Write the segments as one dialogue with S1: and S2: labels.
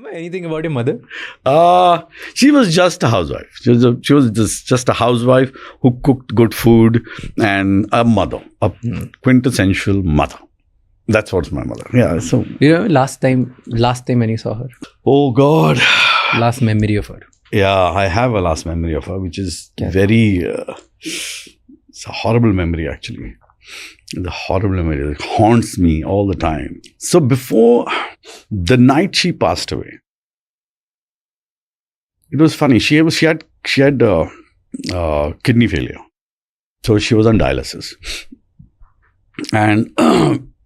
S1: remember anything about your mother?
S2: She was just a housewife. She was just a housewife who cooked good food and a mother, a quintessential mother. That's what's my mother. Yeah. So.
S1: You know, last time when you saw her,
S2: Oh God.
S1: last memory of her.
S2: Yeah, I have a last memory of her, which is
S1: Yeah.
S2: very. It's a horrible memory, actually. The horrible memory that haunts me all the time. So before the night she passed away, it was funny. She had kidney failure, so she was on dialysis, and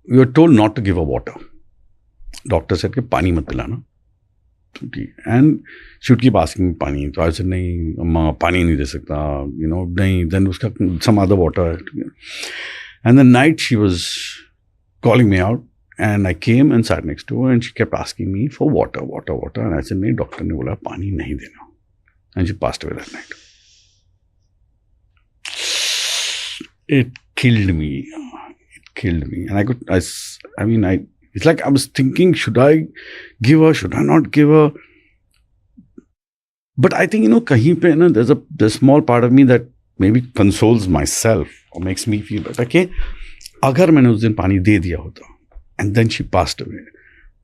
S2: we were told not to give her water. Doctor said कि पानी मत पिलाना. And she would keep asking me पानी. So I said नहीं अम्मा पानी नहीं दे सकता. You know नहीं. Then उसका some other water. And the night she was calling me out, and I came and sat next to her, and she kept asking me for water. And I said नहीं doctor ने बोला पानी नहीं देना. And she passed away that night. It killed me. And it's like I was thinking, should I give her? Should I not give her? But I think, kahin pe, there's a small part of me that maybe consoles myself or makes me feel better. Okay, agar maine us din pani de diya hota, and then she passed away,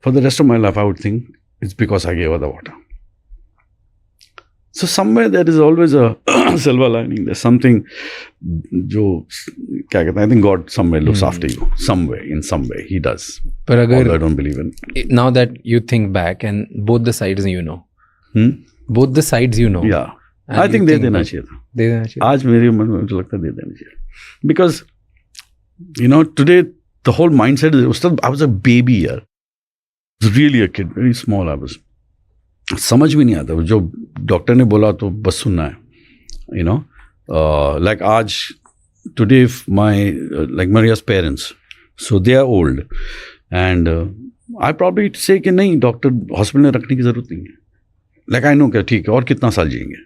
S2: for the rest of my life, I would think it's because I gave her the water. So somewhere there is always a silver lining. There's something, I think God somewhere looks after you. In some way, He does.
S1: But
S2: Although I don't believe in.
S1: Now that you think back and both the sides you know. Both the sides you know.
S2: Yeah. I think दे देना चाहिए था.
S1: दे देना चाहिए.
S2: आज मेरी उम्र में मुझे लगता है दे देना चाहिए. Because, today the whole mindset is, I was a baby here. I was really a kid, very small I was. समझ भी नहीं आता जो डॉक्टर ने बोला तो बस सुनना है like आज today like Maria's parents, so they are old, and I probably say कि नहीं डॉक्टर हॉस्पिटल में रखने की जरूरत नहीं है. Like I know क्या ठीक है और कितना साल जिएंगे,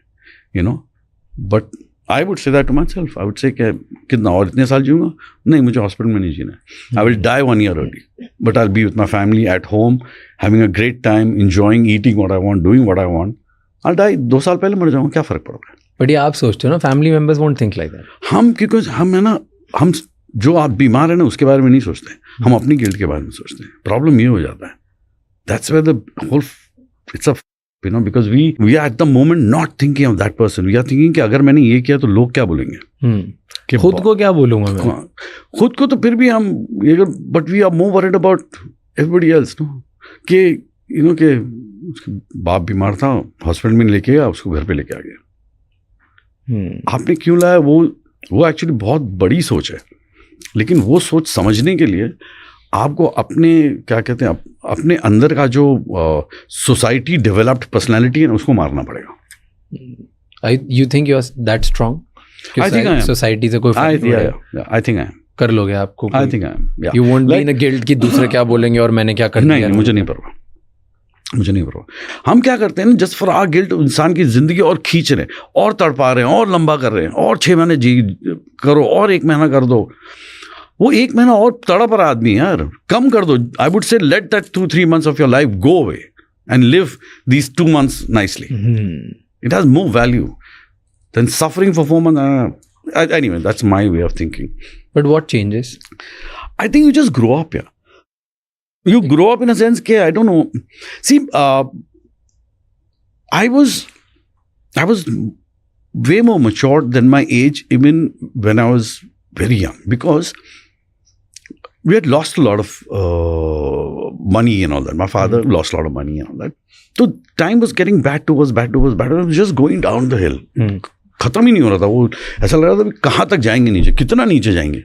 S2: but I would say that to myself. I would say कि कितना और इतने साल जीऊँगा, नहीं मुझे हॉस्पिटल में नहीं जीना है. I will die 1 year early, but I'll be with my family at home, having a great time, enjoying, eating what I want, doing what I want. I'll die 2 साल पहले मर जाऊँगा, क्या फ़र्क पड़ रहा है.
S1: But ये आप सोचते हो ना, family members won't think like that.
S2: क्योंकि हम जो आप बीमार है ना उसके बारे में नहीं सोचते, हम अपनी गिल्ट के बारे में सोचते हैं. प्रॉब्लम ये हो जाता है. That's where the whole it's a because we are at the moment not thinking of that person. We are thinking कि अगर मैंने ये किया तो लोग क्या बोलेंगे.
S1: खुद को क्या बोलूँगा मैं.
S2: खुद को तो फिर भी हम but we are more worried about everybody else, no? कि कि उसके बाप बीमार था, हॉस्पिटल में लेके गया, उसको घर पे लेके आ गया. आपने क्यों लाया, वो एक्चुअली बहुत बड़ी सोच है, लेकिन वो सोच समझने के लिए आपको अपने क्या कहते हैं अपने अंदर का जो सोसाइटी डेवलप्ड पर्सनालिटी है ना उसको मारना पड़ेगा.
S1: You think you are that strong?
S2: I think I am.
S1: Society से कोई फर्क नहीं पड़ेगा.
S2: I think I am.
S1: कर लोगे आपको.
S2: I think I am. Yeah.
S1: You won't be in a guilt कि दूसरे क्या बोलेंगे और मैंने क्या कर दिया.
S2: नहीं, मुझे नहीं परवाह. हम क्या करते हैं ना, जस्ट फॉर आवर गिल्ट इंसान की जिंदगी और खींच रहे हैं और तड़पा रहे हैं और लंबा कर रहे हैं और 6 महीने जी करो और 1 महीना कर दो. वो 1 महीना और तड़प रहा आदमी यार, कम कर दो. I would say let that 2-3 months of your life go away and live these 2 months nicely. It has more value than suffering for 4 months. Anyway, that's my way of thinking.
S1: But what changes?
S2: I think you just grow up, yeah. You grow up in a sense that I don't know. See, I was way more matured than my age, even when I was very young, because we had lost a lot of money and all that. My father lost a lot of money and all that. So time was getting bad to us. It was just going down the hill. खत्म ही नहीं हो रहा था. वो ऐसा लग रहा था कहाँ तक जाएंगे नीचे, कितना नीचे जाएंगे.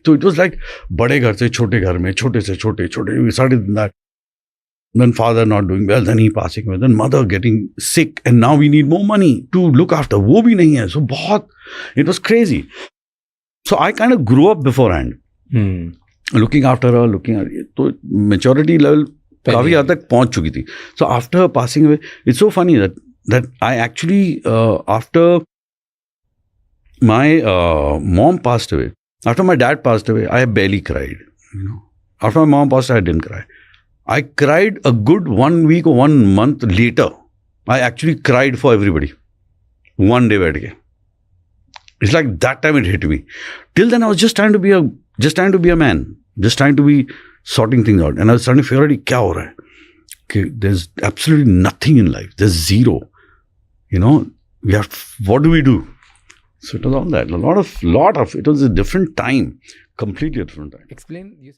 S2: तो इट वाज लाइक बड़े घर से छोटे घर में, छोटे से छोटे we started that. Then father not doing well, then he passing away, then mother getting sick, and now we need more money to look after. वो भी नहीं है. So बहुत it was crazy. So I kind of grew up beforehand, looking after her, तो maturity level काफी हद तक पहुंच चुकी थी. So after her passing away, it's so funny that I actually after my mom passed away, after my dad passed away, I barely cried. After my mom passed away, I didn't cry. I cried a good 1 week or 1 month later. I actually cried for everybody. One day बैठ के. It's like that time it hit me. Till then I was just trying to be a man, just trying to be sorting things out, and I was trying to figure out क्या हो रहा है. Okay, there's absolutely nothing in life. There's zero. You know, what do we do? So it was all that. A lot of. It was a different time, completely different time.
S1: Explain. You